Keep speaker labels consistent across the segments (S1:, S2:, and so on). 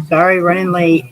S1: Sorry, running late.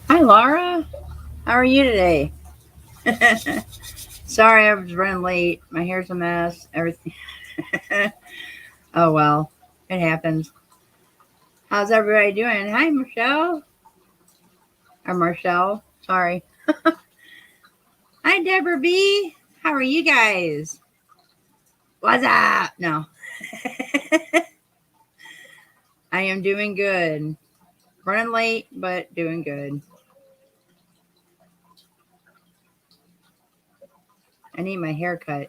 S1: Hi, Laura. How are you today? Sorry, I was running late. My hair's a mess. Everything. Oh, well. It happens. How's everybody doing? Hi, Michelle. Or Marshall. Sorry. Hi, Deborah B. How are you guys? What's up? No. I am doing good. Running late, but doing good. I need my hair cut.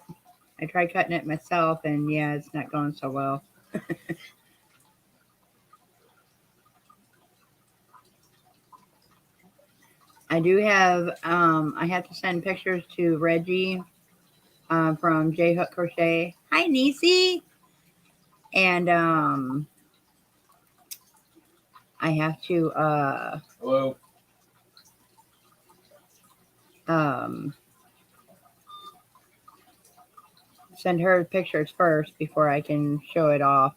S1: I tried cutting it myself, and yeah, it's not going so well. I do have, I have to send pictures to Reggie from J Hook Crochet. Hi, Nisi. And I have to
S2: Hello.
S1: Send her pictures first before I can show it off.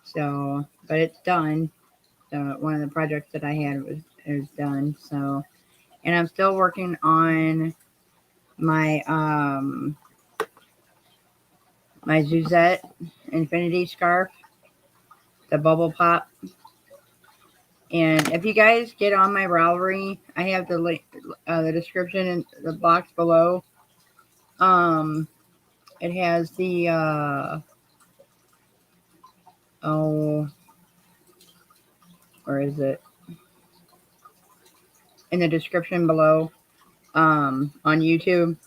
S1: So, but it's done. So one of the projects that I had is done. So, and I'm still working on my my Suzette Infinity Scarf, the bubble pop. And if you guys get on my Ravelry, I have the link, the description in the box below. It has the where is it? In the description below, on YouTube,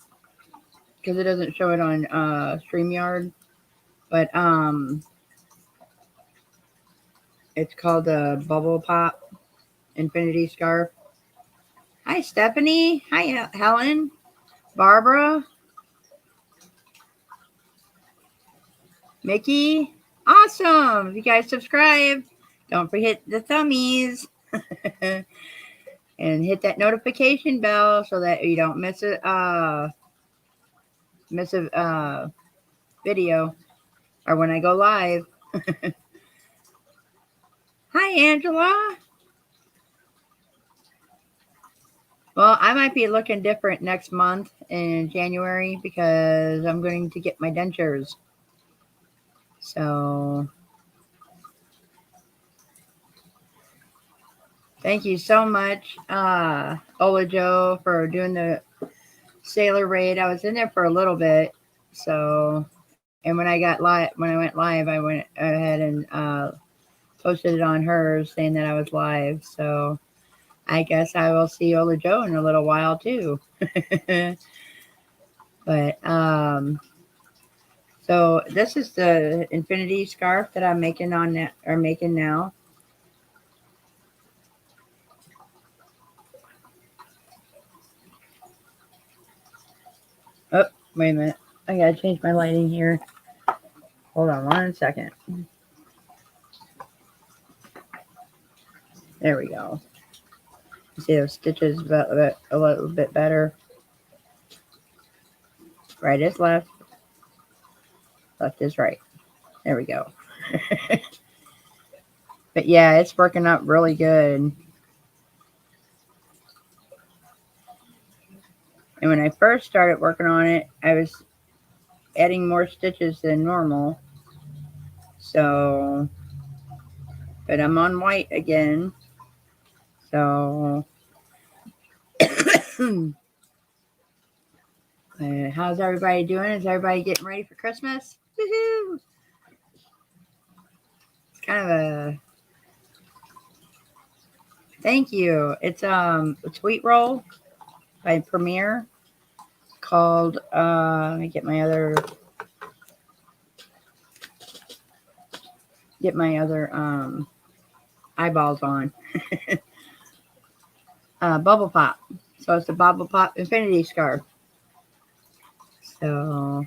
S1: because it doesn't show it on StreamYard, but it's called the Bubble Pop Infinity Scarf. Hi, Stephanie. Hi, Helen. Barbara. Mickey. Awesome. If you guys subscribe, don't forget the thummies. And hit that notification bell so that you don't miss a video or when I go live. Hi, Angela. Well, I might be looking different next month in January because I'm going to get my dentures. So, thank you so much, Ola Joe, for doing the Sailor Raid. I was in there for a little bit. So, and when I went live, I went ahead and posted it on hers saying that I was live. So, I guess I will see Ola Joe in a little while too. But so this is the infinity scarf that I'm making making now. Oh, wait a minute. I gotta change my lighting here. Hold on 1 second. There we go. See those stitches a little bit better. Right is left. Left is right. There we go. But yeah, it's working out really good. And when I first started working on it, I was adding more stitches than normal. So, but I'm on white again. So, how's everybody doing? Is everybody getting ready for Christmas? Woohoo! It's kind of a thank you. It's a tweet roll by Premiere called let me get my other eyeballs on. Bubble Pop. So it's the Bubble Pop Infinity Scarf. So,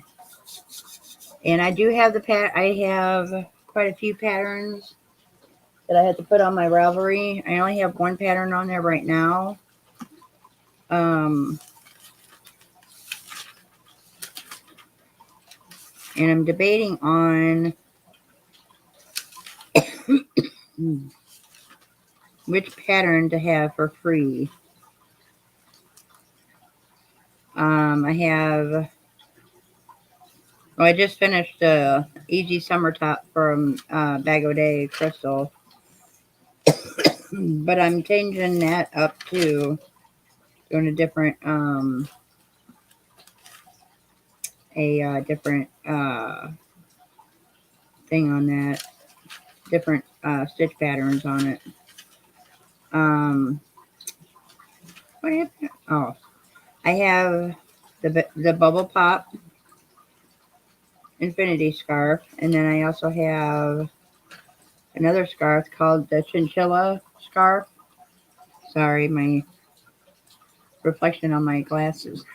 S1: and I do have I have quite a few patterns that I had to put on my Ravelry. I only have one pattern on there right now. And I'm debating on which pattern to have for free. I just finished Easy Summer Top from Bag O' Day Crystal. But I'm changing that up too. Doing a different different thing on that. Different stitch patterns on it. What happened? Oh, I have the Bubble Pop Infinity Scarf, and then I also have another scarf called the Chinchilla Scarf. Sorry, my reflection on my glasses.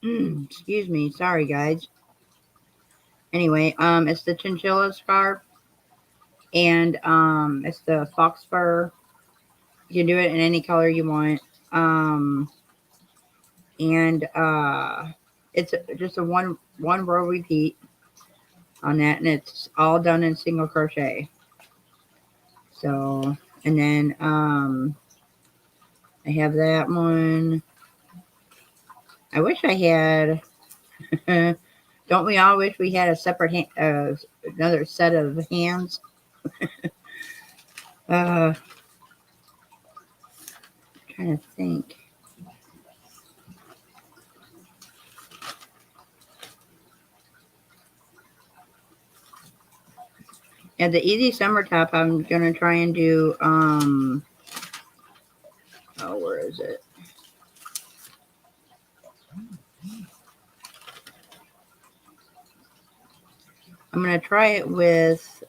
S1: Excuse me. Sorry, guys. Anyway, it's the Chinchilla Scarf, and it's the fox fur. You can do it in any color you want. And it's just a one row repeat on that, and it's all done in single crochet. So, and then I have that one. I wish I had. Don't we all wish we had a separate another set of hands? Trying to think. Yeah, the Easy Summer Top, I'm gonna try and do. Oh, where is it? I'm gonna try it with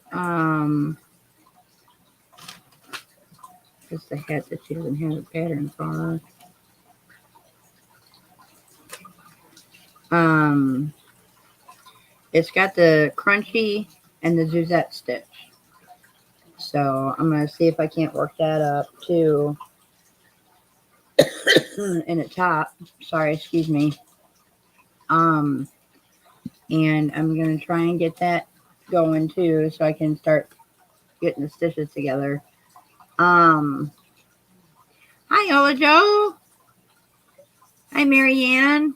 S1: just the hat that she doesn't have a pattern for. It's got the crunchy and the Suzette stitch. So I'm gonna see if I can't work that up too. In the top. Sorry, excuse me. And I'm gonna try and get that going too, so I can start getting the stitches together. Hi, Ola Joe. Hi, Marianne.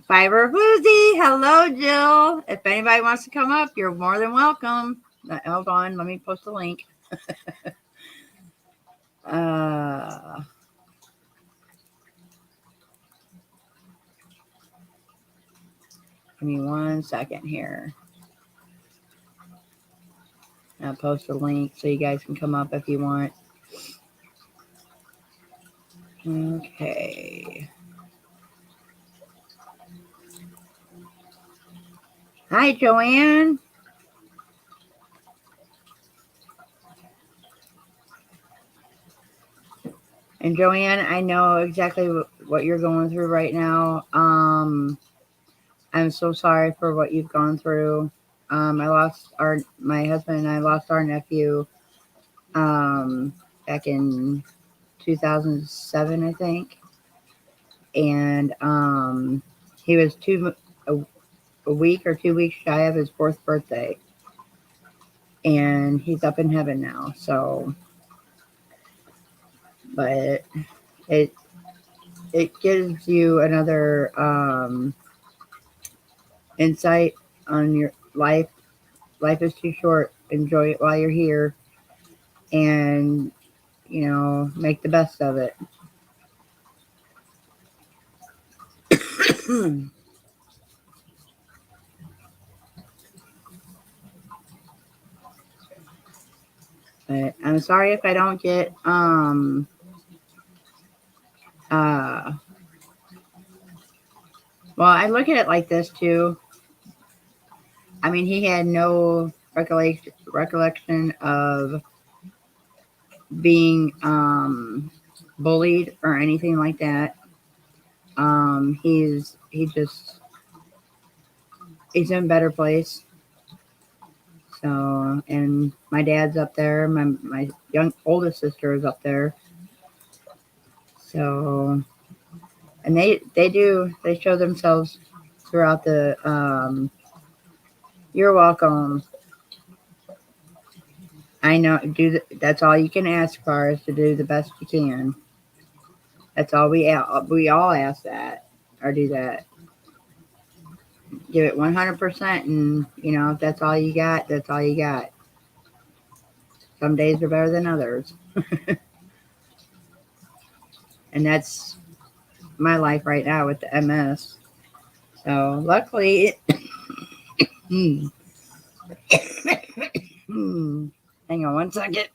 S1: Fiber Woozy. Hello, Jill. If anybody wants to come up, you're more than welcome. Hold on, let me post a link. Give me 1 second here. I'll post a link so you guys can come up if you want. Okay. Hi, Joanne. And Joanne, I know exactly what you're going through right now. I'm so sorry for what you've gone through. My husband and I lost our nephew back in 2007, I think. and he was a week or 2 weeks shy of his 4th birthday, and he's up in heaven now. So, but it gives you another insight on your life. Life is too short. Enjoy it while you're here, and make the best of it. But I'm sorry if I don't get well, I look at it like this too. I mean, he had no recollection of being bullied or anything like that. He's in a better place. So, and my dad's up there. My oldest sister is up there. So, and they show themselves throughout the. You're welcome. I know. That's all you can ask for, is to do the best you can. That's all we all ask that, or do that. Give it 100%, and if that's all you got, that's all you got. Some days are better than others. And that's my life right now with the MS. So luckily, hang on one second.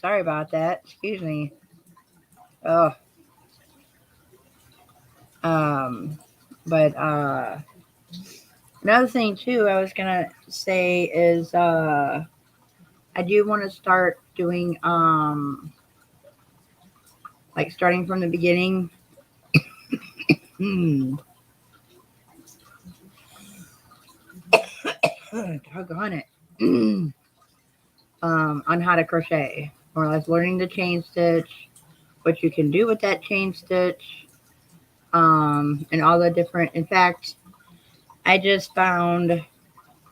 S1: Sorry about that. Excuse me. Oh. But another thing too, I was gonna say is I do want to start doing like starting from the beginning. Doggone it. On how to crochet, or like learning the chain stitch, what you can do with that chain stitch, and all the different. In fact, I just found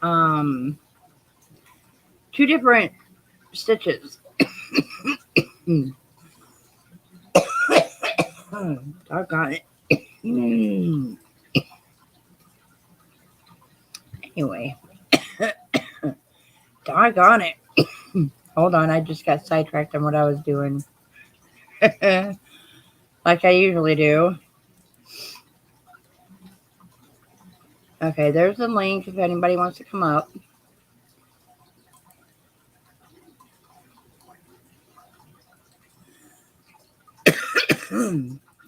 S1: 2 different stitches. Doggone it. Anyway, doggone it. Hold on, I just got sidetracked on what I was doing. Like I usually do. Okay, there's the link if anybody wants to come up.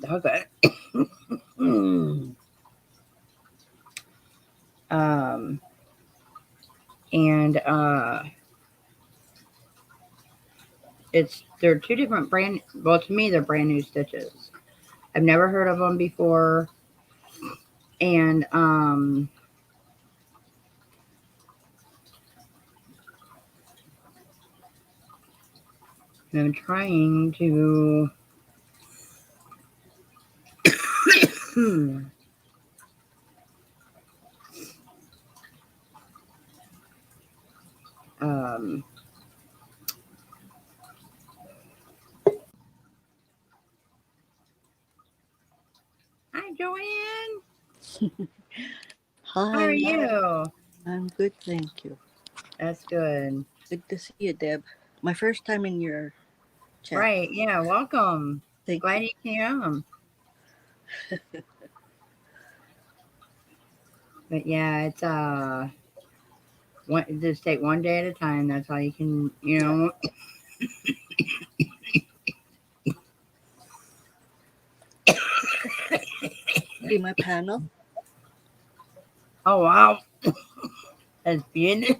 S1: Okay. And they're 2 different to me they're brand new stitches. I've never heard of them before, and I'm trying to Hi, Joanne.
S2: Hi.
S1: How are you?
S2: I'm good, thank you.
S1: That's good.
S2: Good to see you, Deb. My first time in your chat.
S1: Right, yeah, welcome.
S2: Thank
S1: Glad you came. But yeah, it's just take one day at a time. That's all you can,
S2: See my panel?
S1: Oh wow. That's beautiful.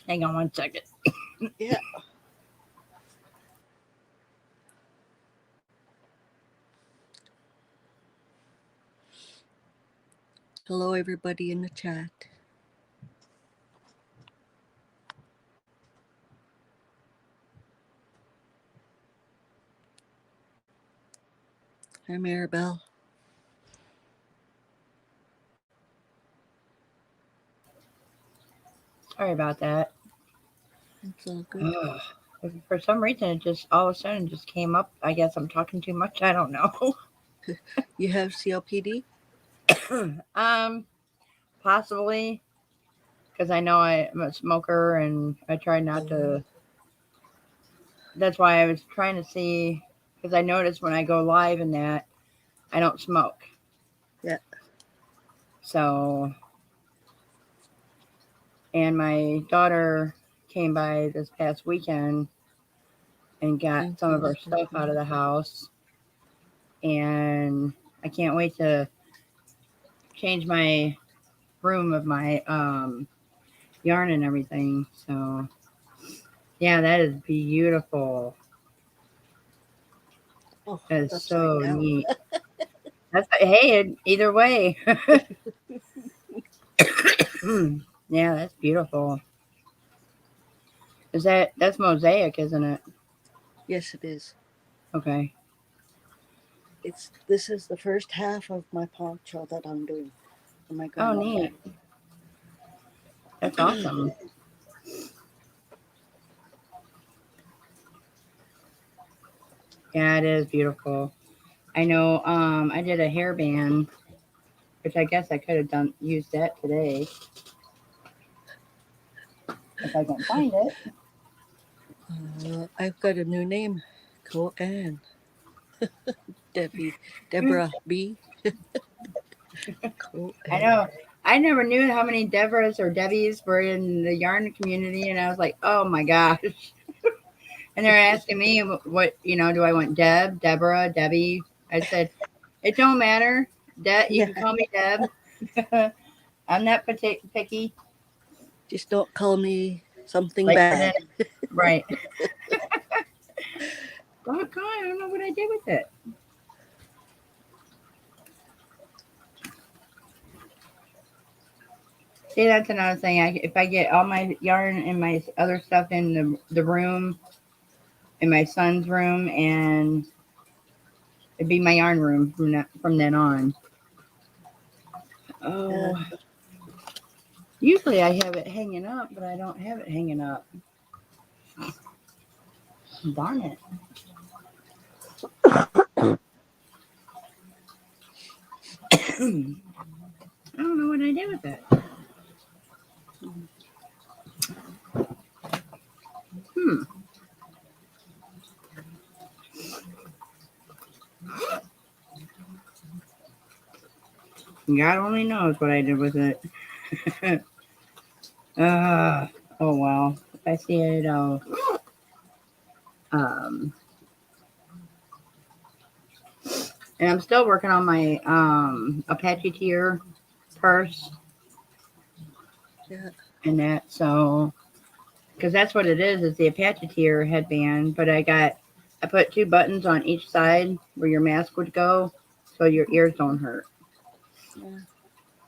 S1: Hang on one second.
S2: Yeah. Hello, everybody in the chat. Hi, Maribel.
S1: Sorry about that.
S2: It's all good.
S1: For some reason, it just all of a sudden just came up. I guess I'm talking too much. I don't know.
S2: You have COPD?
S1: Possibly, because I know I'm a smoker and I try not to. That's why I was trying to see, because I noticed when I go live and that I don't smoke.
S2: Yeah.
S1: So, and my daughter came by this past weekend and got
S2: Thank
S1: some
S2: you.
S1: of her stuff out of the house. And I can't wait to change my room of my yarn and everything. So, yeah, that is beautiful.
S2: Oh,
S1: That is
S2: upside
S1: so
S2: down.
S1: neat. That's hey, either way. Yeah, that's beautiful. That's mosaic, isn't it?
S2: Yes, it is.
S1: Okay.
S2: This is the first half of my poncho that I'm doing for my
S1: Oh,
S2: grandmother.
S1: neat. That's awesome. Yeah, it is beautiful. I know. I did a hairband, which I guess I could have used that today if I can find it.
S2: I've got a new name, Ann. Deborah B.
S1: I know. I never knew how many Deborahs or Debbies were in the yarn community, and I was like, oh my gosh. And they're asking me what do I want Deb, Deborah, Debbie? I said, it don't matter. You
S2: Yeah.
S1: can call me Deb. I'm not picky.
S2: Just don't call me something
S1: Like
S2: bad.
S1: right. God, I don't know what I did with it. See, that's another thing. If I get all my yarn and my other stuff in the room, in my son's room, and it'd be my yarn room from then on. Oh, usually I have it hanging up, but I don't have it hanging up. Darn it. I don't know what I did with it. God only knows what I did with it. Oh well. If I see it, I'll and I'm still working on my Apache tier purse.
S2: Yeah.
S1: And that, so because that's what it is the Apache tier headband. But I put 2 buttons on each side where your mask would go, so your ears don't hurt.
S2: Yeah.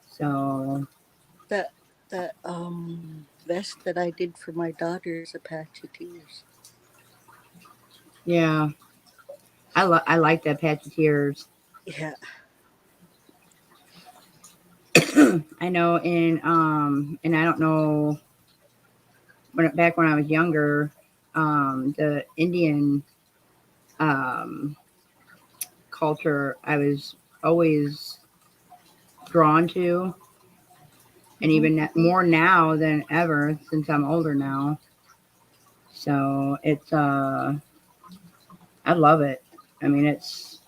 S1: So
S2: That vest that I did for my daughter's Apache tears.
S1: yeah, I like the Apache tiers.
S2: Yeah.
S1: I know and I don't know back when I was younger, the Indian culture I was always drawn to, and even more now than ever since I'm older now. So it's I love it. I mean it's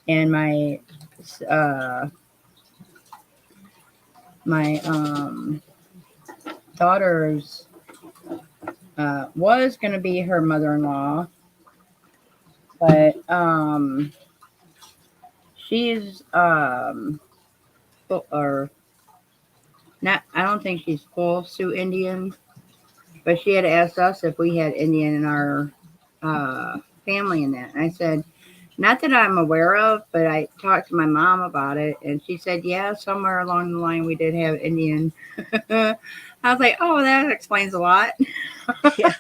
S1: and my daughter's was gonna be her mother-in-law, but she's or Not, I don't think she's full Sioux Indian, but she had asked us if we had Indian in our family and that. And I said, not that I'm aware of, but I talked to my mom about it, and she said, yeah, somewhere along the line we did have Indian. I was like, oh, that explains a lot.
S2: Yeah.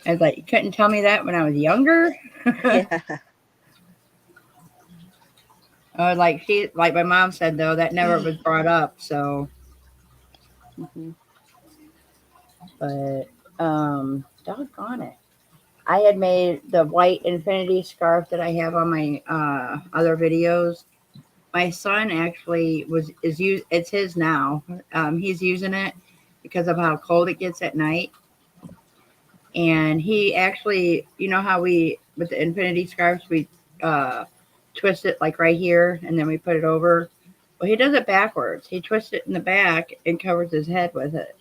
S1: I was like, you couldn't tell me that when I was younger.
S2: Yeah.
S1: Like my mom said though, that never was brought up. So,
S2: Hmm.
S1: but doggone it. I had made the white infinity scarf that I have on my other videos. My son actually it's his now. He's using it because of how cold it gets at night. And he actually, you know how we with the infinity scarves we uh, twist it like right here and then we put it over. Well, he does it backwards. He twists it in the back and covers his head with it.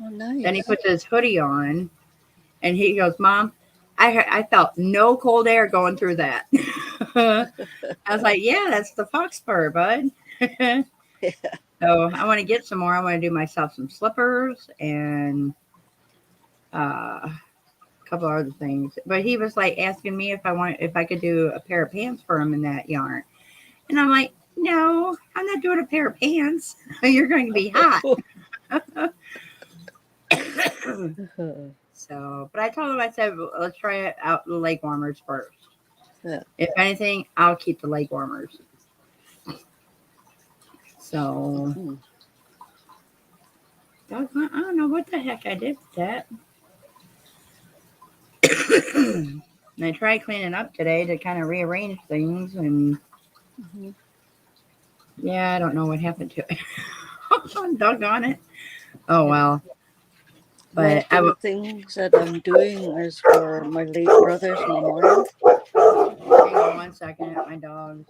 S2: Oh,
S1: Then he
S2: nice.
S1: puts his hoodie on and he goes, "Mom, I felt no cold air going through that." I was like, "Yeah, that's the fox fur, bud."
S2: Yeah.
S1: So I want to get some more. I want to do myself some slippers and a couple other things. But he was like asking me if I could do a pair of pants for him in that yarn, and I'm like, "No, I'm not doing a pair of pants. You're going to be hot." So, but I told him, I said, "Well, let's try it out the leg warmers first.
S2: Yeah.
S1: If anything, I'll keep the leg warmers." So,
S2: Hmm.
S1: I don't know what the heck I did with that. And I tried cleaning up today to kind of rearrange things, and
S2: Hmm.
S1: yeah, I don't know what happened to it. Doggone it. Oh, well. But
S2: Most of the things that I'm doing is for my late brother's memorial.
S1: hang on one second. My dogs.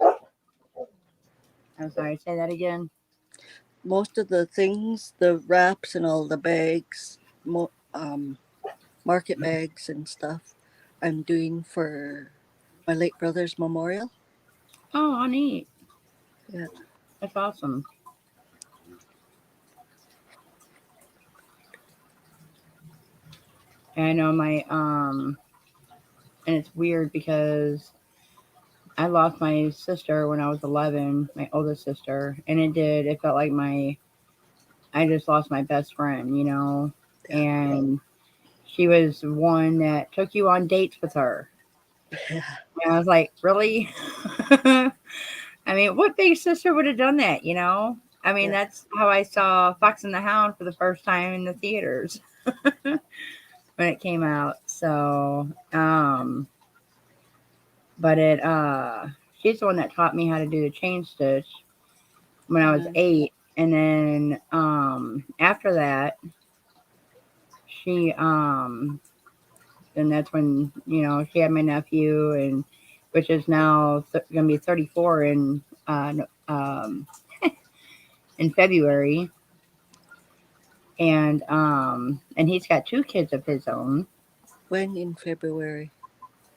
S1: I'm sorry. Say that again.
S2: Most of the things, the wraps and all the bags, market bags and stuff, I'm doing for my late brother's memorial.
S1: Oh, how neat.
S2: Yeah.
S1: That's awesome. And I know and it's weird because I lost my sister when I was 11, my oldest sister, and it felt like I just lost my best friend, you know,
S2: Yeah.
S1: and she was one that took you on dates with her.
S2: Yeah.
S1: And I was like, really? I mean, what big sister would have done that, you know? I mean,
S2: Yeah.
S1: that's how I saw Fox and the Hound for the first time in the theaters when it came out. So, but she's the one that taught me how to do the chain stitch when I was
S2: Mm-hmm.
S1: 8. And then, after that, she, and that's when, you know, she had my nephew and which is now going to be 34 um, in February. And he's got 2 kids of his own.
S2: When in February?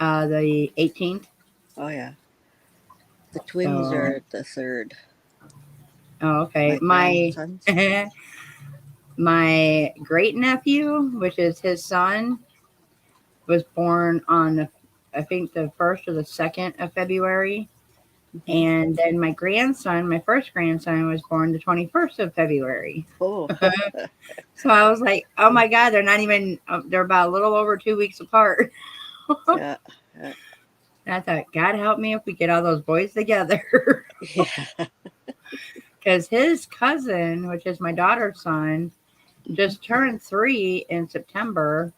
S1: The 18th.
S2: Oh, yeah. The twins
S1: So,
S2: are the third.
S1: oh, okay.
S2: My grandsons.
S1: My great nephew, which is his son, was born on I think the 1st or the 2nd of February.
S2: Hmm.
S1: And then my grandson, my first grandson, was born the 21st of February.
S2: Oh,
S1: So I was like, oh my God, they're not even, they're about a little over 2 weeks apart.
S2: yeah. Yeah.
S1: And I thought, God help me if we get all those boys together.
S2: Yeah.
S1: Because his cousin, which is my daughter's son,
S2: Hmm.
S1: just turned 3 in September.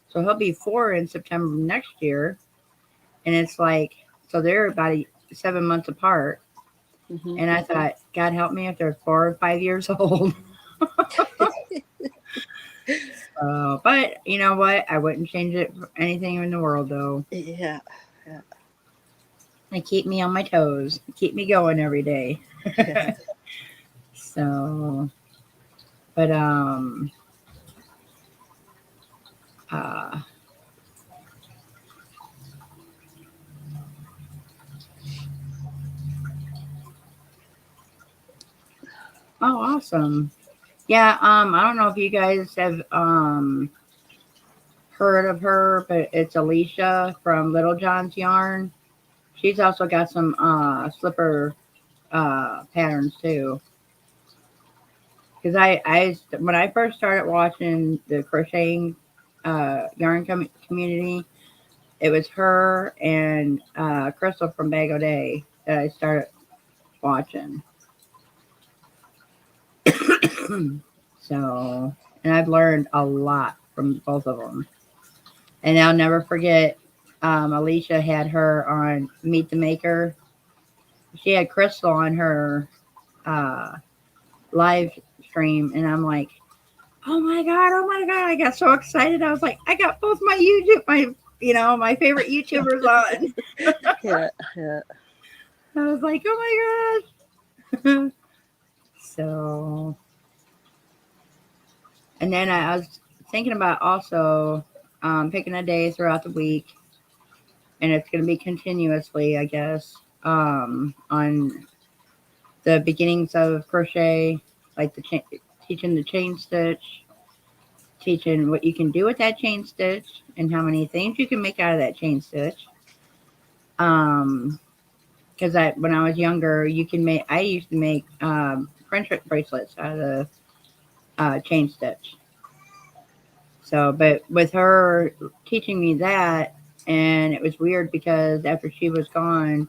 S1: So he'll be 4 in September next year. And it's like, so they're about 7 months apart.
S2: Hmm.
S1: And I thought, God help me if they're 4 or 5 years old. But you know what? I wouldn't change it for anything in the world, though.
S2: Yeah. Yeah.
S1: They keep me on my toes, keep me going every day.
S2: Yeah.
S1: So, but uh, Oh, awesome. Yeah, I don't know if you guys have heard of her, but it's Alicia from Little John's Yarn. She's also got some slipper patterns too. Because when I first started watching the crocheting yarn community, it was her and Crystal from Bag O' Day that I started watching. So, and I've learned a lot from both of them. And I'll never forget, Alicia had her on Meet the Maker. She had Crystal on her uh, live stream, and I'm like, oh my god, oh my god! I got so excited. I was like, I got both my favorite YouTubers on.
S2: Yeah, yeah.
S1: I was like, oh my gosh. So, and then I was thinking about also picking a day throughout the week, and it's going to be continuously, I guess, on the beginnings of crochet, like teaching the chain stitch, teaching what you can do with that chain stitch, and how many things you can make out of that chain stitch. Because when I was younger, I used to make friendship bracelets out of the chain stitch. So, but with her teaching me that, and it was weird because after she was gone,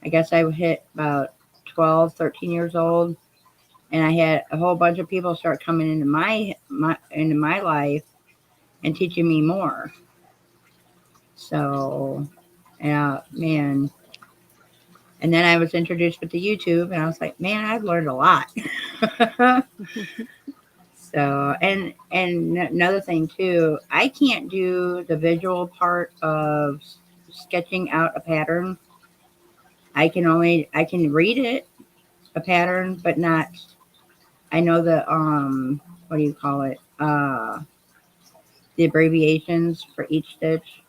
S1: I guess I hit about 12, 13 years old, and I had a whole bunch of people start coming into my life and teaching me more. So, yeah, man. And then I was introduced with the YouTube, and I was like, man, I've learned a lot. So, and another thing too, I can't do the visual part of sketching out a pattern. I can read it, a pattern, but not. I know the what do you call it? The abbreviations for each stitch.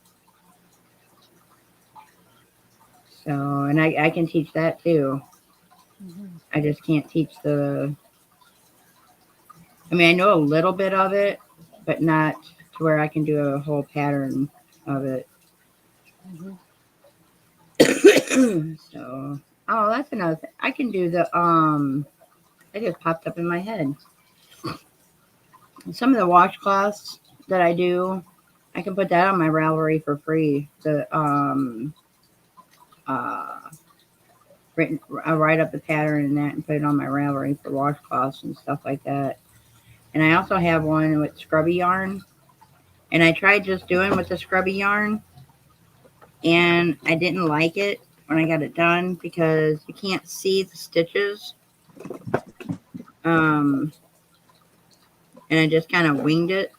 S1: So, and I can teach that too.
S2: Mm-hmm.
S1: I just can't teach the. I mean, I know a little bit of it, but not to where I can do a whole pattern of it.
S2: Mm-hmm.
S1: So, oh, that's another thing. I can do the it just popped up in my head. Some of the washcloths that I do, I can put that on my Ravelry for free. Uh I write up the pattern and that and put it on my Ravelry for washcloths and stuff like that. And I also have one with scrubby yarn. And I tried just doing with the scrubby yarn, and I didn't like it when I got it done because you can't see the stitches. Um, and I just kind of winged it.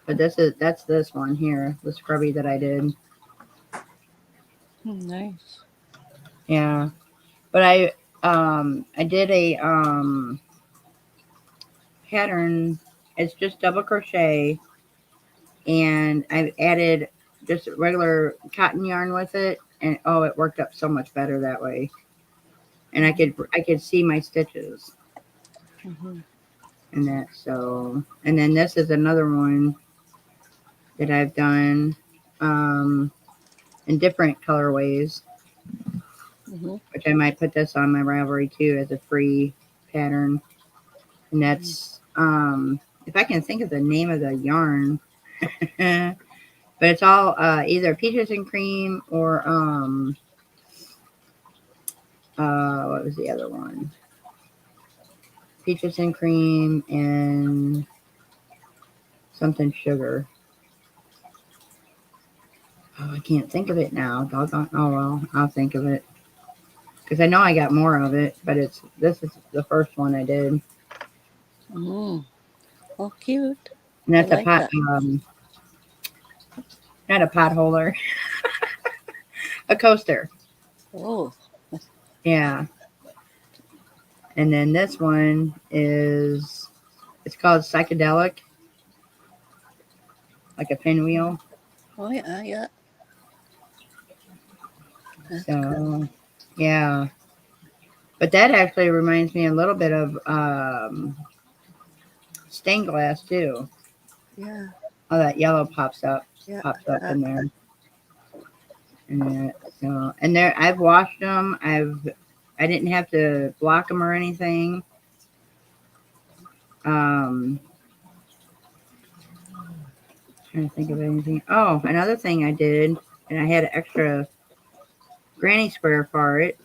S1: But that's this one here, the scrubby that I did.
S2: Nice.
S1: Yeah, but I did a pattern. It's just double crochet, and I've added just regular cotton yarn with it, and oh, it worked up so much better that way. And
S2: Mm-hmm.
S1: I could see my stitches
S2: Mm-hmm.
S1: and that. So, and then this is another one that I've done in different colorways,
S2: Mm-hmm.
S1: which I might put this on my Ravelry too as a free pattern. And
S2: Mm-hmm.
S1: that's if I can think of the name of the yarn. But it's all either peaches and cream or what was the other one? Peaches and cream and something sugar. Oh, I can't think of it now. Doggone. Oh well, I'll think of it because I know I got more of it, but this is the first one I did, and
S2: Mm-hmm. Oh, cute. I
S1: that's a
S2: like
S1: pot.
S2: that.
S1: Not a pot holder, a coaster.
S2: Oh.
S1: Yeah, and then this one is it's called psychedelic, like a
S2: Mm.
S1: pinwheel.
S2: Oh, yeah, yeah. That's cool.
S1: So yeah, But that actually reminds me a little bit of stained glass too.
S2: Yeah,
S1: All that yellow
S2: yeah.
S1: pops up
S2: That,
S1: in there. And so, and there, I've washed them. I didn't have to block them or anything. Um, Trying to think of anything. Oh, another thing I did, and I had an extra granny square for it.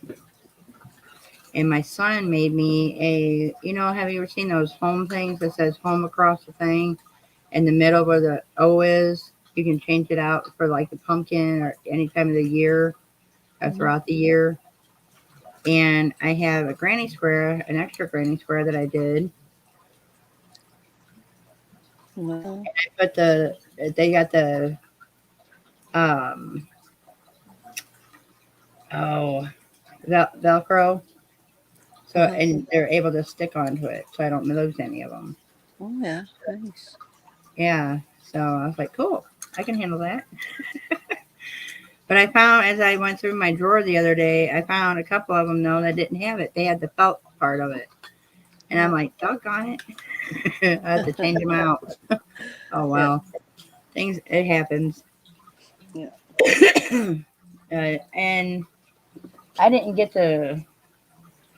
S1: And my son made me have you ever seen those home things that says home across the thing? In the middle where the O is, you can change it out for like the pumpkin or any time of the year or
S2: mhm.
S1: throughout the year. And I have a granny square, an extra granny square that I did.
S2: Well,
S1: I put they got the, um, oh, Velcro. So,
S2: uh-huh.
S1: and they're able to stick onto it. So I don't lose any of them.
S2: Oh, yeah, nice.
S1: Yeah. So I was like, cool, I can handle that. But I found as I went through my drawer the other day, I found a couple of them though that didn't have it. They had the felt part of it. And I'm
S2: Oh,
S1: like, doggone it. I had to change them out. Oh,
S2: yeah,
S1: well. It happens.
S2: yeah.
S1: And I didn't get to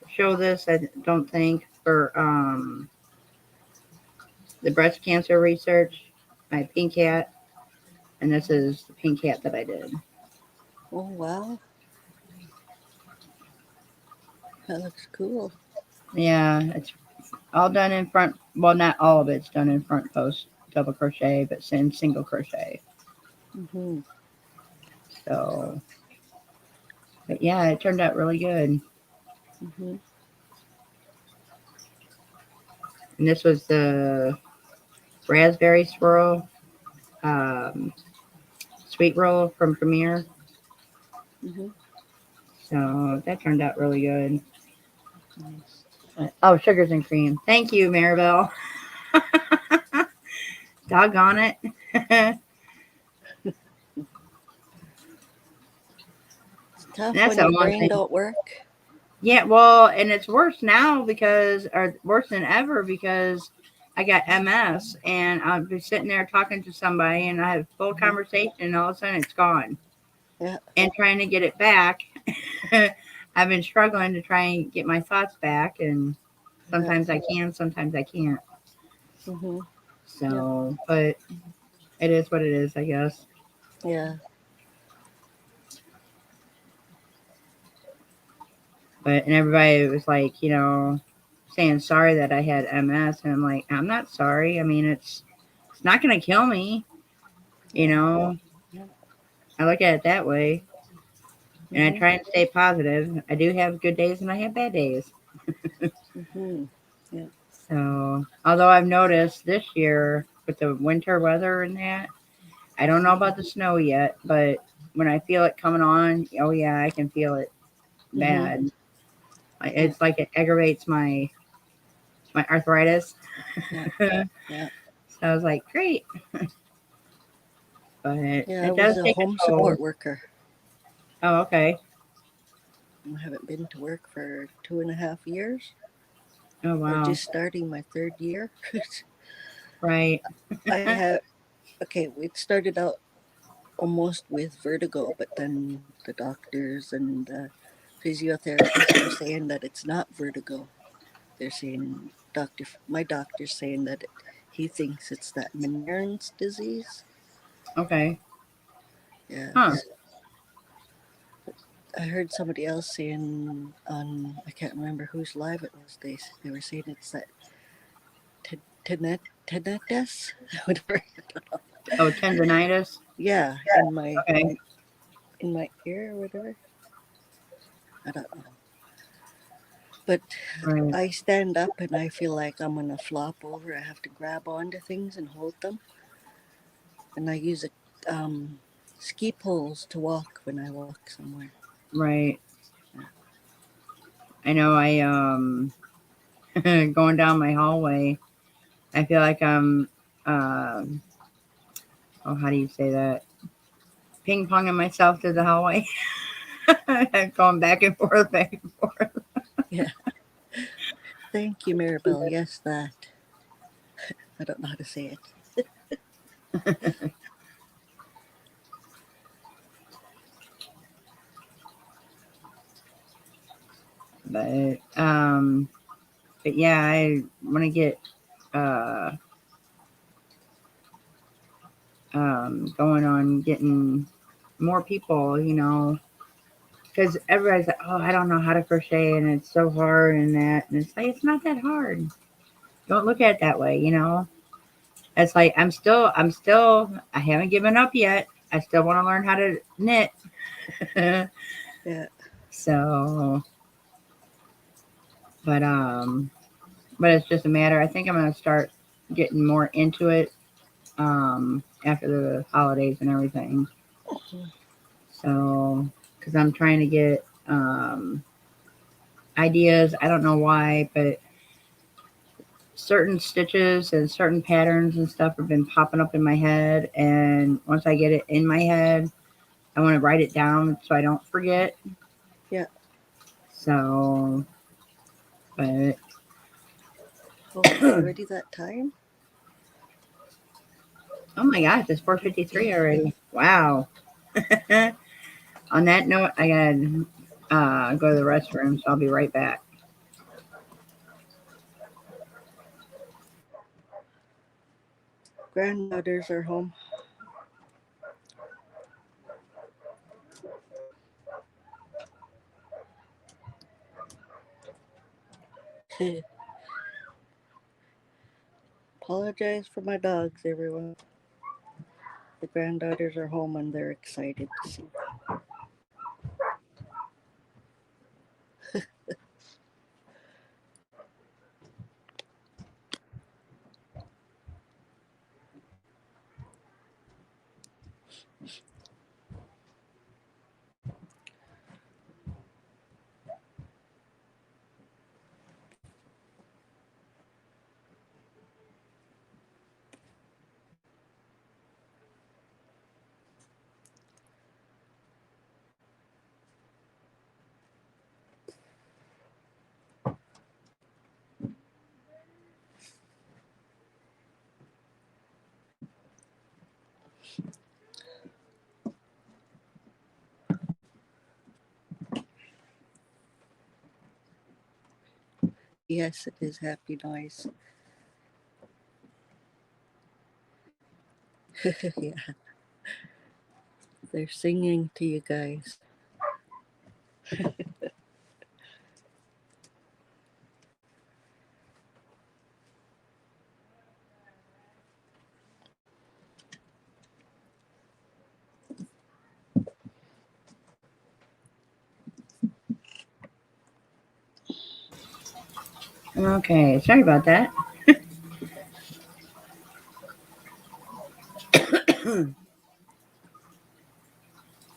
S1: show this, I don't think, for the breast cancer research, my pink hat. And this is the pink hat that I did.
S2: Oh, wow. That looks cool.
S1: Yeah, it's all done in front. Well, not all of it's done in front post double crochet, but in single crochet.
S2: Mm-hmm.
S1: So, but yeah, it turned out really good.
S2: Mm-hmm.
S1: And this was the raspberry swirl um, sweet roll from Premier.
S2: Mm-hmm.
S1: So that turned out really good.
S2: Nice.
S1: Oh, sugars and cream. Thank you, Maribel. Doggone it.
S2: It's tough
S1: That's
S2: when
S1: the
S2: your
S1: one
S2: brain
S1: thing.
S2: don't work.
S1: Yeah, well, and it's worse now or worse than ever because I got MS and I'll be sitting there talking to somebody and I have full
S2: Mm-hmm.
S1: conversation and all of a sudden it's gone.
S2: Yeah.
S1: And trying to get it back, I've been struggling to try and get my thoughts back and
S2: Yeah.
S1: sometimes I can, sometimes I can't.
S2: Mm-hmm. Yeah.
S1: So, but it is what it is, I guess.
S2: Yeah.
S1: But and everybody was like, saying sorry that I had MS, and I'm like, I'm not sorry. I mean, it's not gonna kill me, you
S2: Yeah.
S1: know.
S2: Yeah.
S1: I look at it that way, and I
S2: Mm-hmm.
S1: try and stay positive. I do have good days and I have bad days.
S2: Mm-hmm. Yeah.
S1: So, although I've noticed this year with the winter weather and that, I don't know about the snow yet, but when I feel it coming on, oh yeah, I can feel it
S2: Mm-hmm.
S1: bad.
S2: Yeah.
S1: It's like it aggravates my arthritis.
S2: Yeah.
S1: So
S2: Yeah.
S1: I was like, great, but
S2: Yeah. I
S1: it
S2: was
S1: does
S2: a
S1: take
S2: home
S1: a toll.
S2: support worker.
S1: Oh, okay.
S2: I haven't been to work for 2.5 years,
S1: Oh,
S2: or
S1: wow.
S2: just starting my third year.
S1: Right.
S2: I have, okay, it started out almost with vertigo, but then the doctors and the physiotherapists were saying that it's not vertigo. They're saying, my doctor's saying that he thinks it's that Meniere's disease.
S1: Okay. Huh.
S2: Yes. I heard somebody else saying on, I can't remember whose live it was, they were saying it's that tinnitus, whatever.
S1: Oh, tendonitis.
S2: Yeah,
S1: Okay.
S2: in my ear or whatever. I don't know. But
S1: Right.
S2: I stand up and I feel like I'm gonna flop over. I have to grab onto things and hold them, and I use ski poles to walk when I walk somewhere.
S1: Right.
S2: Yeah.
S1: I know. Going down my hallway, I feel like I'm. Um, oh, how do you say that? Ping ponging myself through the hallway, going back and forth, back and forth.
S2: Yeah. Thank you, Maribel. Yes, that. I don't know how to say it.
S1: But yeah, I want to get uh going on getting more people, because everybody's like, oh, I don't know how to crochet and it's so hard and that, and it's like, it's not that hard. Don't look at it that way. It's like I haven't given up yet. I still want to learn how to knit.
S2: Yeah.
S1: So, but but it's just a matter. I think I'm gonna start getting more into it after the holidays and everything.
S2: Mhm.
S1: So, because I'm trying to get ideas. I don't know why, but certain stitches and certain patterns and stuff have been popping up in my head. And once I get it in my head, I want to write it down so I don't forget.
S2: Yeah.
S1: So, but
S2: Oh, it's already that time?
S1: oh my gosh, it's 4:53 already. Wow. On that note, I gotta go to the restroom, so I'll be right back.
S2: Grandmothers are home. Apologize for my dogs, everyone. The granddaughters are home and they're excited to see. Yes, it is happy noise. Yeah, they're singing to you guys.
S1: Okay, sorry about that.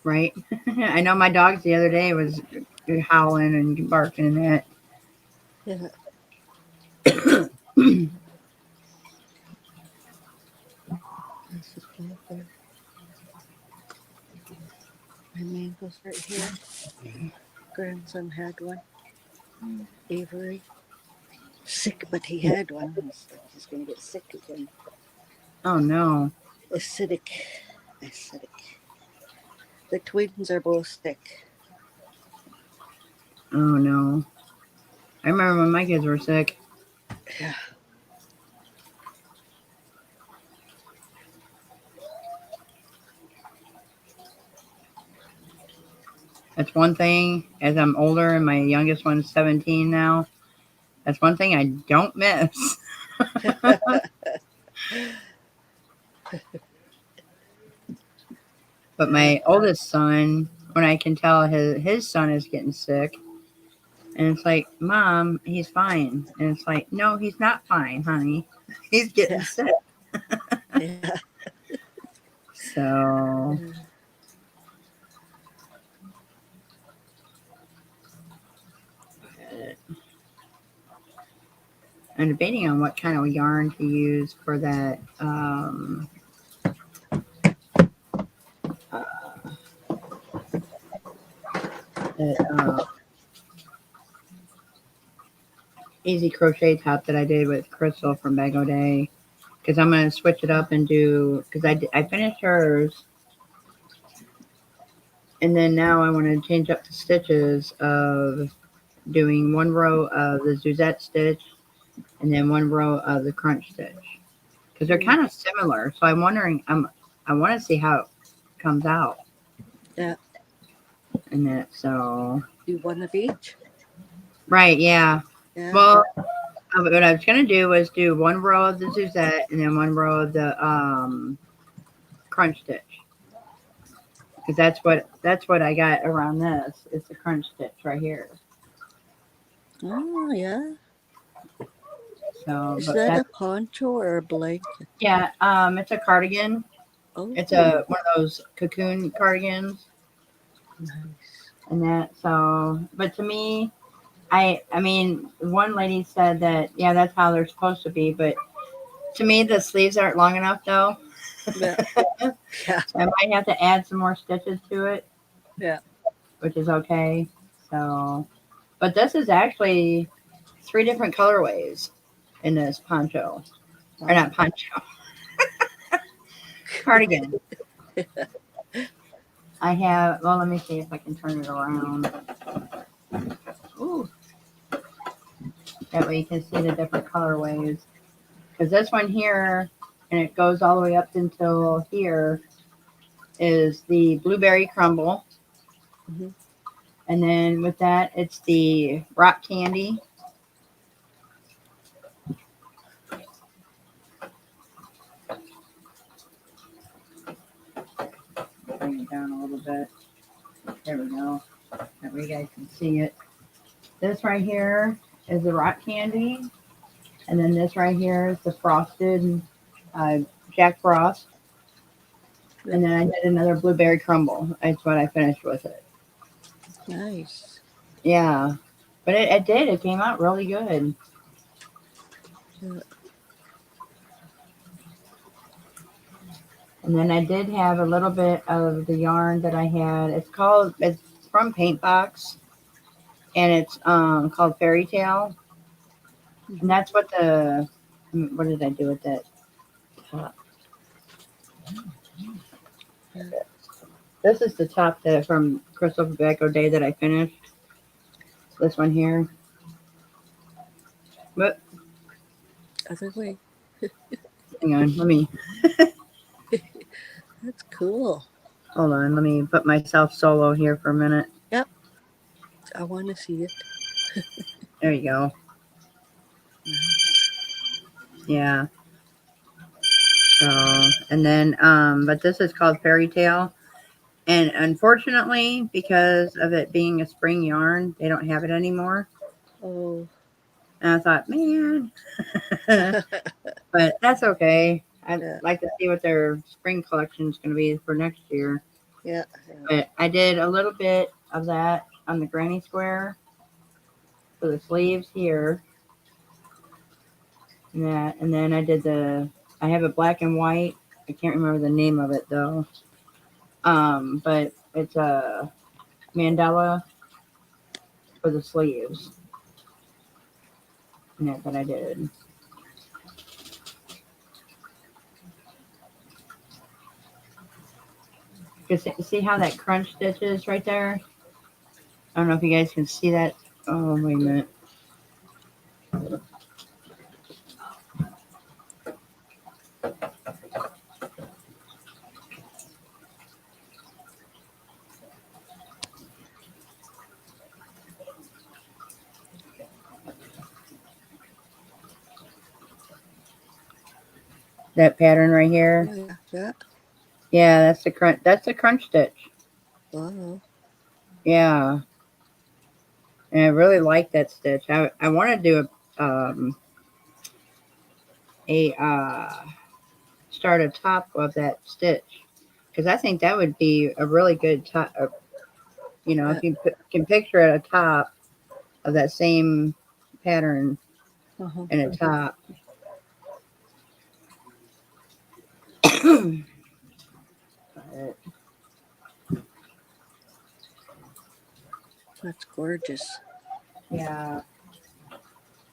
S1: Right? I know my dogs the other day was howling and barking and that.
S2: Yeah, there's a plant there. My mango's right here. Grandson had one. Avery. Sick, but he had one. He's gonna get sick again.
S1: Oh no.
S2: Acidic. Acidic. The twins are both sick.
S1: Oh no. I remember when my kids were sick.
S2: Yeah.
S1: That's one thing. As I'm older and my youngest one's 17 now, that's one thing I don't miss. But
S2: Yeah.
S1: my oldest son, when I can tell his son is getting sick, and it's like, Mom, he's fine. And it's like, no, he's not fine, honey. He's getting
S2: Yeah.
S1: sick.
S2: Yeah.
S1: So, I'm debating on what kind of yarn to use for that. Uh, that easy crochet top that I did with Crystal from Bag O' Day. Because I'm going to switch it up and do, because I finished hers. And then now I want to change up the stitches of doing one row of the Suzette stitch and then one row of the crunch stitch. Because they're kind of similar. So I'm wondering, I want to see how it comes out.
S2: Yeah.
S1: And that, so.
S2: Do one of each?
S1: Right, yeah.
S2: Yeah.
S1: Well, what I was going to do was do one row of the Suzette and then one row of the crunch stitch. Because that's what I got around this. It's the crunch stitch right here.
S2: Oh, yeah.
S1: So,
S2: Is
S1: but
S2: that a
S1: that's,
S2: poncho or a blanket?
S1: yeah, it's a cardigan.
S2: Oh,
S1: It's a one of those cocoon cardigans.
S2: nice.
S1: And that, so, but to me, I mean, one lady said that, yeah, that's how they're supposed to be, but to me, the sleeves aren't long enough though.
S2: Yeah. Yeah.
S1: So I might have to add some more stitches to it.
S2: Yeah.
S1: Which is okay. So, but this is actually 3 different colorways in this poncho. Or not poncho. Cardigan. I have, well, let me see if I can turn it around. Ooh. That way you can see the different colorways. Because this one here, and it goes all the way up until here, is the blueberry crumble.
S2: Mm-hmm.
S1: And then with that, it's the rock candy. Bring it down a little bit. There we go. That way you guys can see it. This right here is the rock candy. And then this right here is the frosted Jack Frost. And then I did another blueberry crumble. That's what I finished with it.
S2: Nice.
S1: Yeah. But it did. It came out really good.
S2: Yeah.
S1: And then I did have a little bit of the yarn that I had. It's from Paintbox. And it's called Fairy Tale.
S2: Mm-hmm.
S1: And that's what did I do with that top?
S2: Yeah.
S1: This is the top that from Crystal Bag O' Day that I finished. This one here. But
S2: Other way.
S1: hang on, let me
S2: That's cool.
S1: hold on. Let me put myself solo here for a minute.
S2: Yep. I want to see it.
S1: There you go.
S2: Nice.
S1: Yeah. So, and then, but this is called Fairy Tale. And unfortunately, because of it being a spring yarn, they don't have it anymore.
S2: Oh.
S1: And I thought, man, but that's okay. I'd like to see what their spring collection is going to be for next year.
S2: Yeah.
S1: But I did a little bit of that on the granny square for the sleeves here. And then I have a black and white. I can't remember the name of it though. But it's a mandala for the sleeves. And that's what I did. See how that crunch stitch is right there? I don't know if you guys can see that. Oh, wait a minute. That pattern right here.
S2: Oh, yeah. Yeah.
S1: Yeah, that's the crunch. That's the crunch stitch.
S2: Wow.
S1: Yeah, and I really like that stitch. I want to do start a top of that stitch because I think that would be a really good top. You know, if you can picture a top of that same pattern in a top.
S2: That's gorgeous.
S1: Yeah.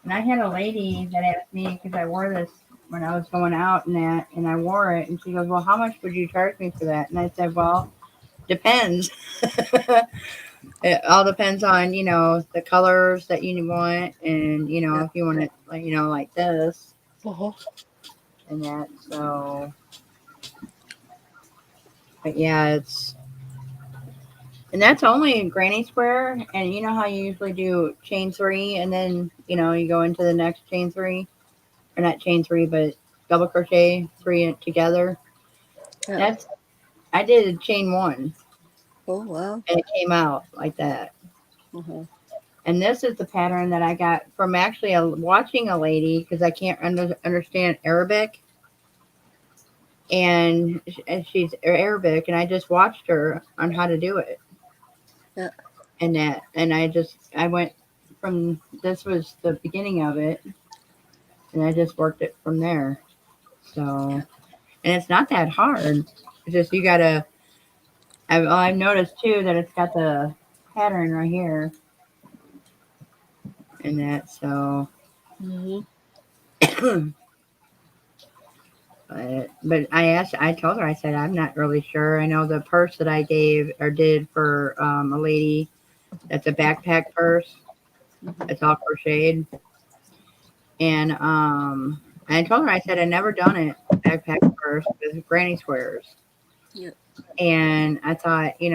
S1: And I had a lady that asked me because I wore this when I was going out and that, and I wore it, and she goes, "Well, how much would you charge me for that?" And I said, "Well, depends. It all depends on the colors that you want, and
S2: Yeah.
S1: if you want it like this
S2: Uh-huh.
S1: and that." So, but yeah, and that's only granny square, and you know how you usually do chain three, and then you go into the next chain three, or not chain three, but double crochet three together.
S2: Yeah.
S1: That's I did a chain one,
S2: Oh, wow.
S1: and it came out like that.
S2: Uh-huh.
S1: And this is the pattern that I got from actually watching a lady because I can't understand Arabic, and she's Arabic, and I just watched her on how to do it,
S2: Yeah.
S1: and I went from this was the beginning of it, and I just worked it from there. So, and it's not that hard. It's just you gotta. I've noticed too that it's got the pattern right here, and that so.
S2: Mm-hmm.
S1: But I told her, I said, I'm not really sure. I know the purse that I gave or did for a lady, that's a backpack purse.
S2: Mm-hmm.
S1: It's all crocheted. And I told her, I said, I never done it, backpack purse with granny squares.
S2: Yeah.
S1: And I thought, she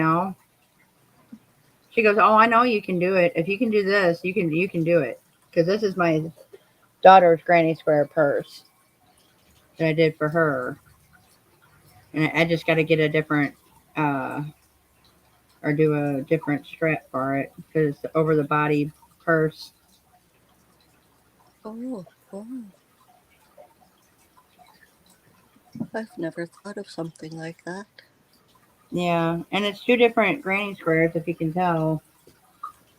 S1: goes, oh, I know you can do it. If you can do this, you can do it. Because this is my daughter's granny square purse that I did for her. And I just got to get a different uh, or do a different strap for it because it's over the body purse.
S2: Oh, wow. I've never thought of something like that.
S1: Yeah, and it's two different granny squares if you can tell.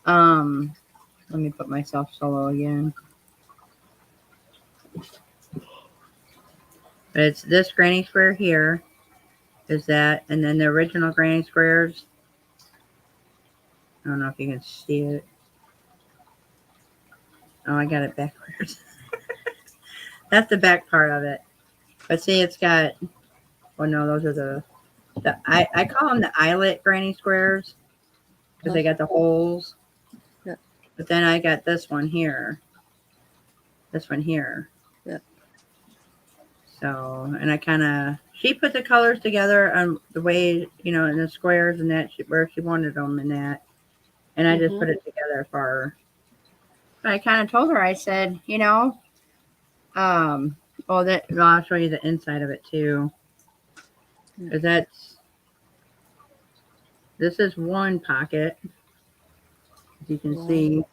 S1: Um, Let me put myself solo again. But it's this granny square here is that, and then the original granny squares. I don't know if you can see it. Oh, I got it backwards. That's the back part of it. But see, it's got. Well, no, those are I call them the eyelet granny squares because
S2: Huh?
S1: they got the holes.
S2: Yeah.
S1: But then I got this one here. This one here.
S2: Yeah.
S1: So, and I kind of, she put the colors together on the way, in the squares and that, where she wanted them and that. And I just
S2: Mm-hmm.
S1: put it together for her. But I kind of told her, I said, um, well, I'll show you the inside of it too.
S2: Yeah.
S1: Because this is one pocket. As you can
S2: Wow.
S1: see,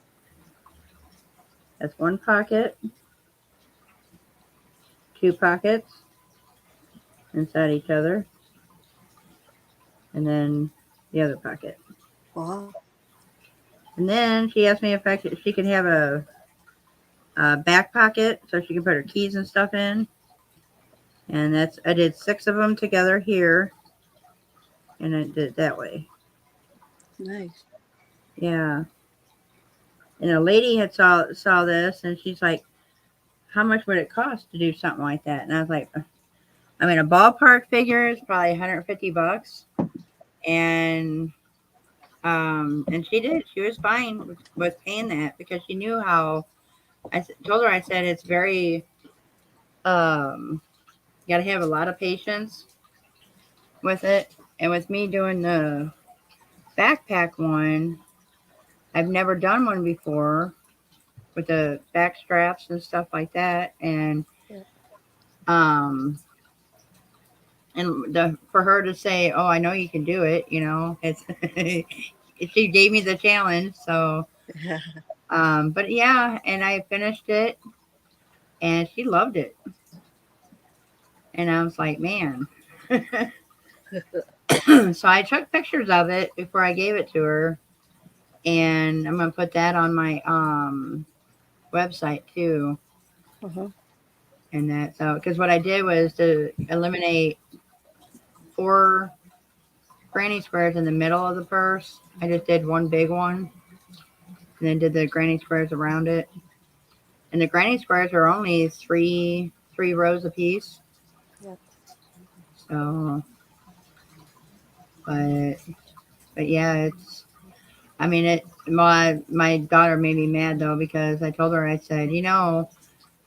S1: that's one pocket, two pockets inside each other, and then the other pocket.
S2: Wow.
S1: And then she asked me if she could have a back pocket so she could put her keys and stuff in. And I did 6 of them together here, and I did it that way.
S2: Nice.
S1: Yeah. And a lady had saw this, and she's like, "How much would it cost to do something like that?" And I was like, "I mean, a ballpark figure is probably $150." And she did. She was fine with paying that because she knew how. Told her, I said it's very you got to have a lot of patience with it, and with me doing the backpack one, I've never done one before with the back straps and stuff like that.
S2: Yeah.
S1: Um and for her to say, "Oh, I know you can do it," it's she gave me the challenge. So
S2: Yeah.
S1: but yeah, and I finished it, and she loved it, and I was like, man. So I took pictures of it before I gave it to her, and I'm gonna put that on my website too.
S2: Uh-huh.
S1: And that, so because what I did was to eliminate 4 granny squares in the middle of the purse. I just did one big one, and then did the granny squares around it. And the granny squares are only three rows a piece.
S2: Yep.
S1: So, but yeah, it's. I mean, it. My daughter made me mad though because I told her, I said, you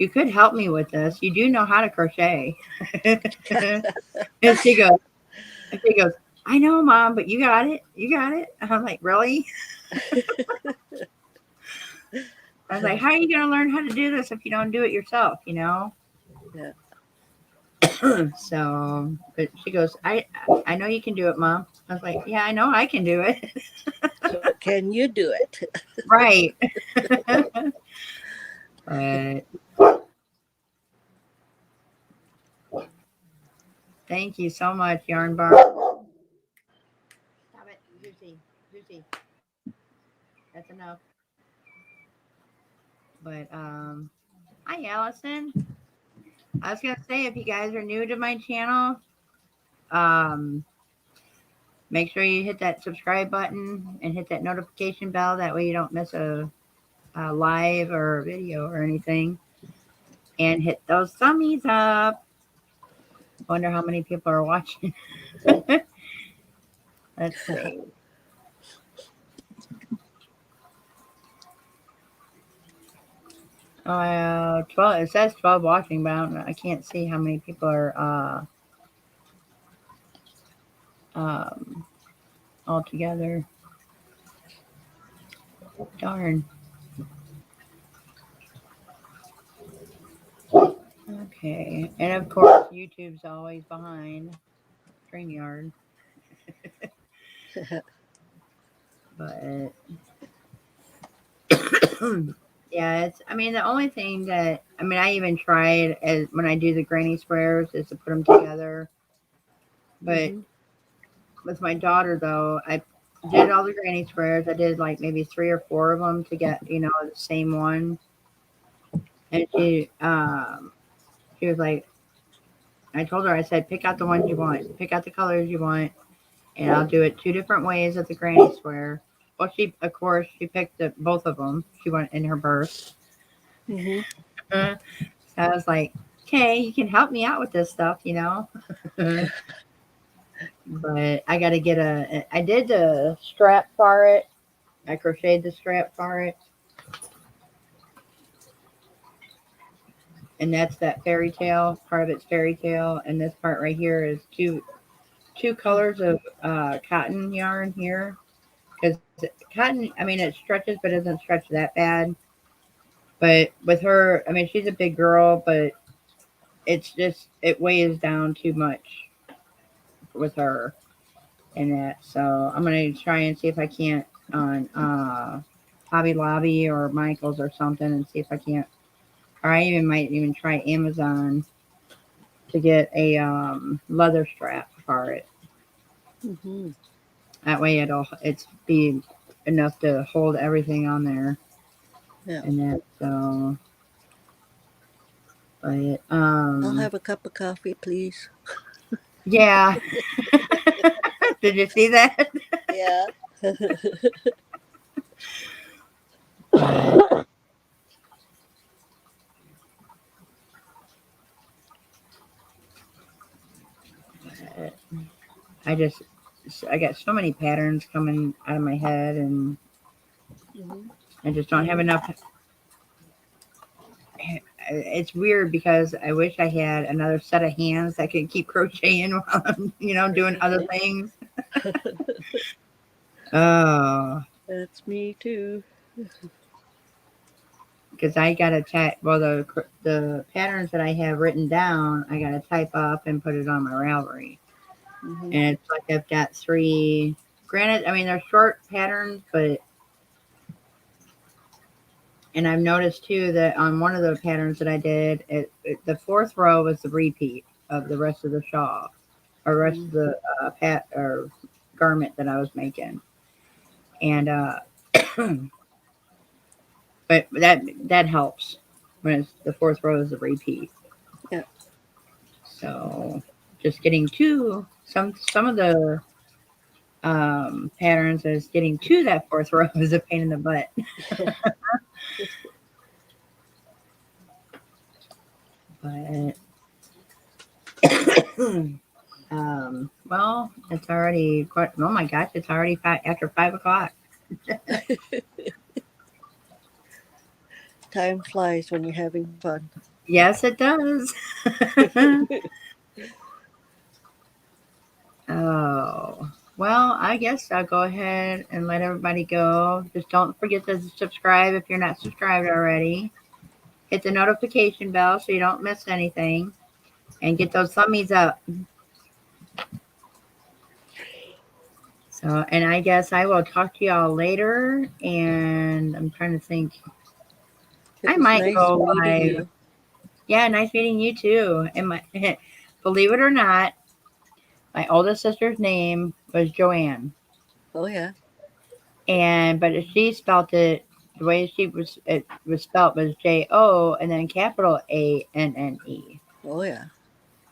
S1: could help me with this. You do know how to crochet. And she goes, I know, Mom, but you got it. You got it. I'm like, really? I was like, how are you going to learn how to do this if you don't do it yourself,
S2: Yeah.
S1: So, but she goes, I know you can do it, Mom. I was like, yeah, I know I can do it.
S2: So can you do it?
S1: Right. But thank you so much, Yarn Bar. Stop it, Zuzi. Zuzi. That's enough. But hi, Allison. I was gonna say, if you guys are new to my channel, um, make sure you hit that subscribe button and hit that notification bell. That way you don't miss a live or a video or anything. And hit those thummies up. Wonder how many people are watching. Let's see. 12. It says 12 watching, but I can't see how many people are all together. Darn. Okay. And of course, YouTube's always behind StreamYard. But yeah, I mean, the only thing that, I even tried as when I do the granny squares is to put them together. But with my daughter, though, I did all the granny squares. I did like maybe 3 or 4 of them to get, the same one. And she was like, I told her, I said, pick out the ones you want, pick out the colors you want, and I'll do it 2 different ways at the granny square. Well, of course, she picked both of them. She went in her purse. So I was like, okay, you can help me out with this stuff, But I got to I did the strap for it. I crocheted the strap for it. And that's that fairy tale. Part of it's fairy tale. And this part right here is two colors of cotton yarn here. Because cotton, it stretches, but it doesn't stretch that bad. But with her, she's a big girl, but it weighs down too much with her and that. So I'm going to try and see if I can't on Hobby Lobby or Michael's or something and see if I can't, or I might even try Amazon to get a leather strap for it. That way it's be enough to hold everything on there.
S2: Yeah.
S1: And that, so, but
S2: I'll have a cup of coffee, please.
S1: Yeah. Did you see that?
S2: Yeah.
S1: I got so many patterns coming out of my head, and I just don't have enough. It's weird because I wish I had another set of hands that could keep crocheting while I'm, doing other things. Oh,
S2: That's me too.
S1: because I got to type. Well, the patterns that I have written down, I got to type up and put it on my Ravelry. And it's like I've got 3. Granted, they're short patterns, but. And I've noticed too that on one of the patterns that I did, the 4th row was the repeat of the rest of the shawl, or rest of the or garment that I was making. And but that helps when it's the 4th row is the repeat.
S2: Yeah.
S1: So just getting to some of the patterns is getting to that 4th row is a pain in the butt. But well, it's already quite, oh my gosh, it's already after 5 o'clock.
S2: Time flies when you're having fun.
S1: Yes, it does. Oh, well, I guess I'll go ahead and let everybody go. Just don't forget to subscribe if you're not subscribed already. Hit the notification bell so you don't miss anything. And get those thummies up. So, and I guess I will talk to y'all later. And I'm trying to think.
S2: It
S1: I
S2: was
S1: might
S2: nice
S1: go
S2: meeting
S1: live.
S2: you.
S1: Yeah, nice meeting you too. And my, believe it or not, my oldest sister's name was Joanne.
S2: Oh yeah.
S1: But she spelled it the way it was spelled was J-O and then capital A-N-N-E.
S2: Oh yeah.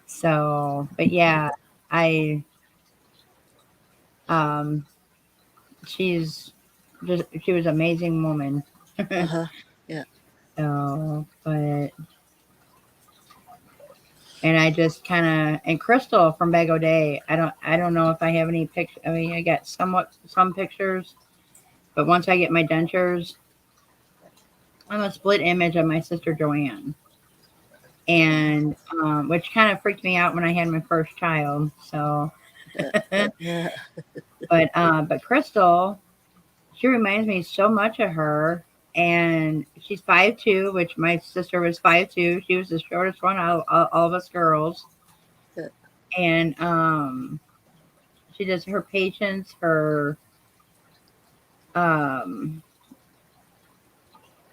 S1: So, but yeah, I um she was an amazing woman.
S2: Uh-huh. Yeah.
S1: So, but and I just kind of, and Crystal from Bag O'Day. I don't know if I have any pictures. I mean, I got some pictures, but once I get my dentures, I'm a split image of my sister Joanne, and which kind of freaked me out when I had my first child. So,
S2: Yeah.
S1: but Crystal, she reminds me so much of her, and she's 5'2", which my sister was 5'2". She was the shortest one out of all of us girls,
S2: Yeah.
S1: and she does her patience, her um,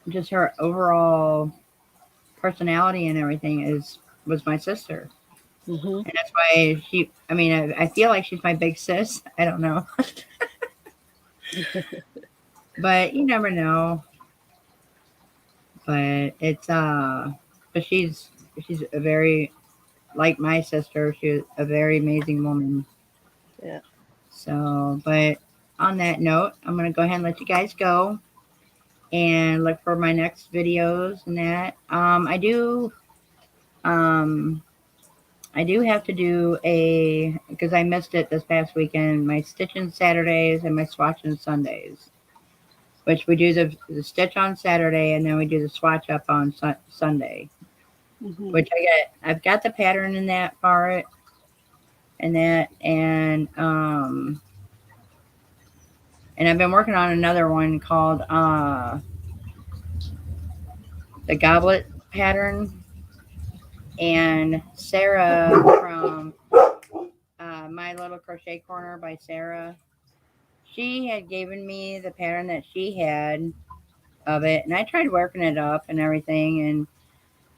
S1: just her overall personality and everything was my sister.
S2: Mm-hmm.
S1: And that's why I mean, I feel like she's my big sis. I don't know. But you never know. But but she's a very, like my sister, she's a very amazing woman.
S2: Yeah.
S1: So, but on that note, I'm going to go ahead and let you guys go and look for my next videos and that. I do have to do because I missed it this past weekend, my stitching Saturdays and my swatching Sundays, which we do the stitch on Saturday and then we do the swatch up on Sunday,
S2: Mm-hmm.
S1: which I've got the pattern in that for it and that, and I've been working on another one called the goblet pattern, and Sarah from My Little Crochet Corner by Sarah, she had given me the pattern that she had of it, and I tried working it up and everything, and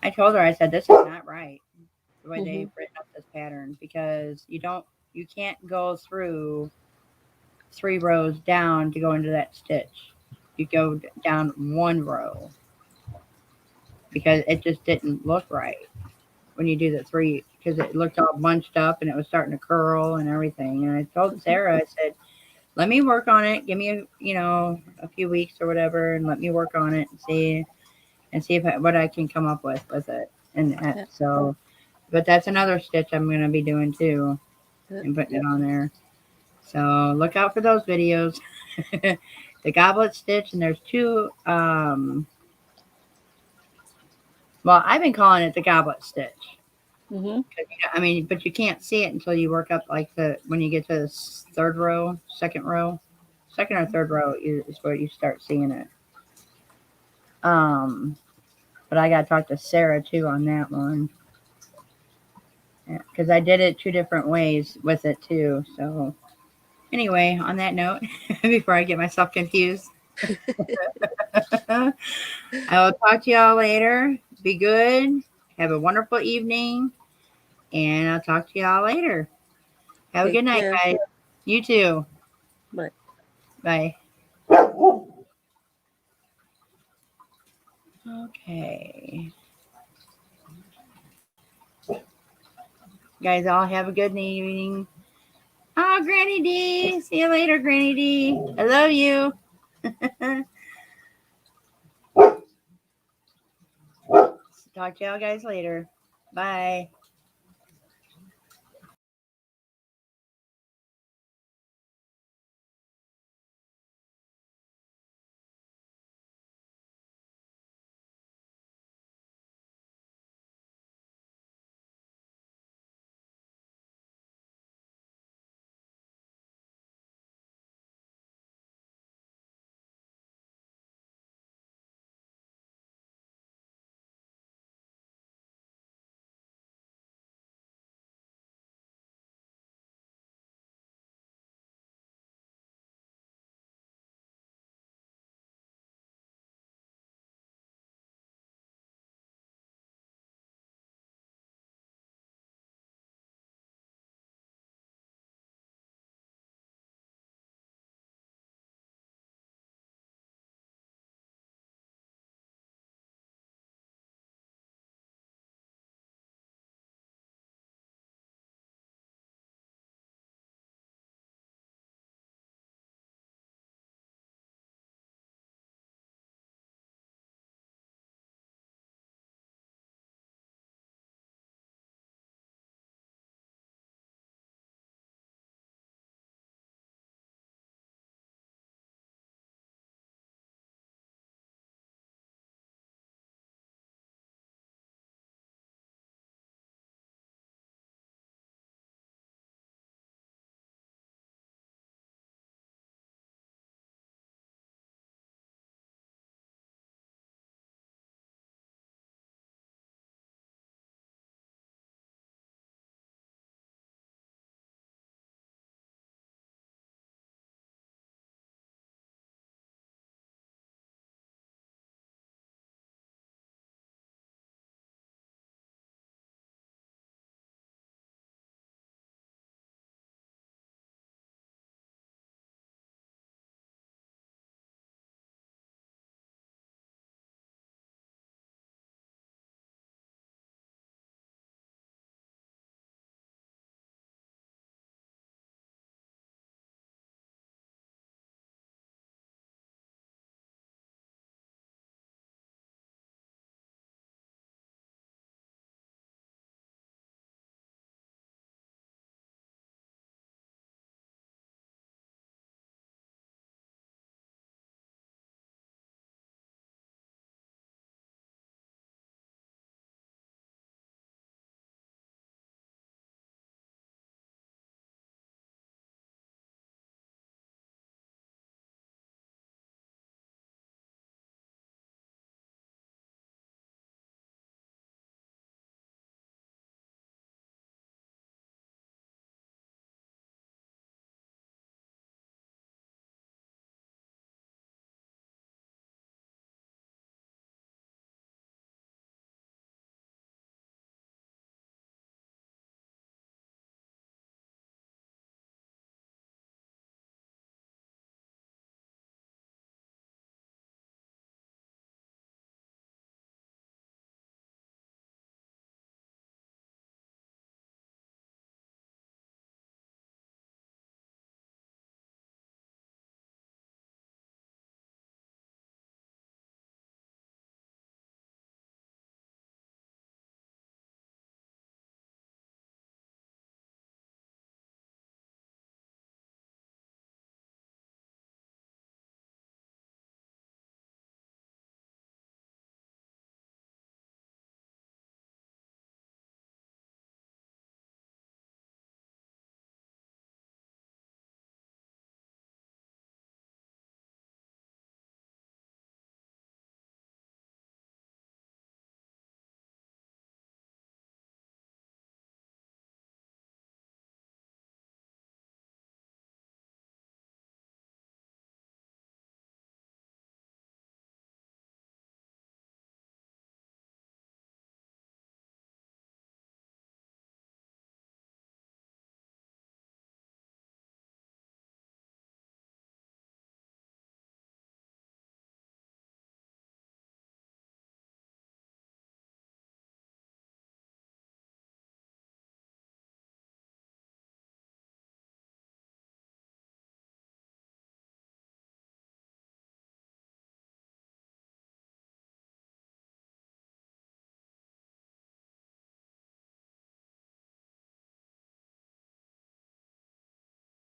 S1: I told her, I said, this is not right the way
S2: Mm-hmm.
S1: they've written up this pattern, because you can't go through 3 rows down to go into that stitch. You go down 1 row because it just didn't look right when you do the 3, because it looked all bunched up and it was starting to curl and everything. And I told Sarah, I said, let me work on it. Give me a few weeks or whatever, and let me work on it and see what I can come up with it. And
S2: Yeah.
S1: so, but that's another stitch I'm going to be doing too,
S2: Yeah.
S1: and putting it on there. So look out for those videos. The goblet stitch, and there's 2. Well, I've been calling it the goblet stitch.
S2: Mm-hmm.
S1: I mean, but you can't see it until you work up when you get to the 3rd row, 2nd row, 2nd or 3rd row is where you start seeing it. But I got to talk to Sarah too on that one, because I did it 2 different ways with it too. So anyway, on that note, before I get myself confused, I will talk to y'all later. Be good. Have a wonderful evening, and I'll talk to y'all later. Have a
S2: Take
S1: good night,
S2: care.
S1: guys. You too.
S2: Bye.
S1: Bye. Okay. Guys, all have a good evening. Oh, Granny D. See you later, Granny D. I love you. Talk to y'all guys later. Bye.